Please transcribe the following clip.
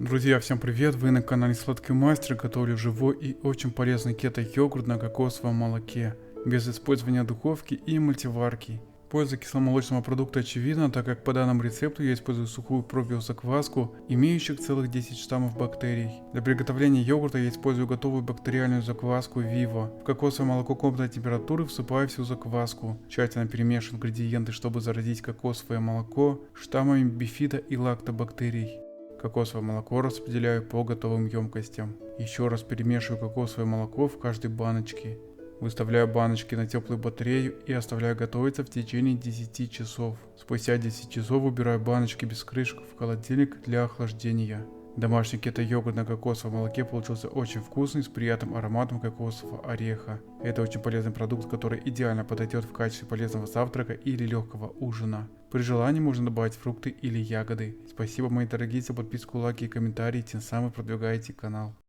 Друзья, всем привет! Вы на канале Сладкий Мастер. Готовлю живой и очень полезный кето-йогурт на кокосовом молоке, без использования духовки и мультиварки. Польза кисломолочного продукта очевидна, так как по данному рецепту я использую сухую пробиозакваску, имеющих целых 10 штаммов бактерий. Для приготовления йогурта я использую готовую бактериальную закваску Vivo. В кокосовое молоко комнатной температуры всыпаю всю закваску. Тщательно перемешиваю ингредиенты, чтобы заразить кокосовое молоко штаммами бифида и лактобактерий. Кокосовое молоко распределяю по готовым емкостям. Еще раз перемешиваю кокосовое молоко в каждой баночке. Выставляю баночки на теплую батарею и оставляю готовиться в течение 10 часов. Спустя 10 часов убираю баночки без крышек в холодильник для охлаждения. Домашний кето-йогурт на кокосовом молоке получился очень вкусный, с приятным ароматом кокосового ореха. Это очень полезный продукт, который идеально подойдет в качестве полезного завтрака или легкого ужина. При желании можно добавить фрукты или ягоды. Спасибо, мои дорогие, за подписку, лайки и комментарии, тем самым продвигаете канал.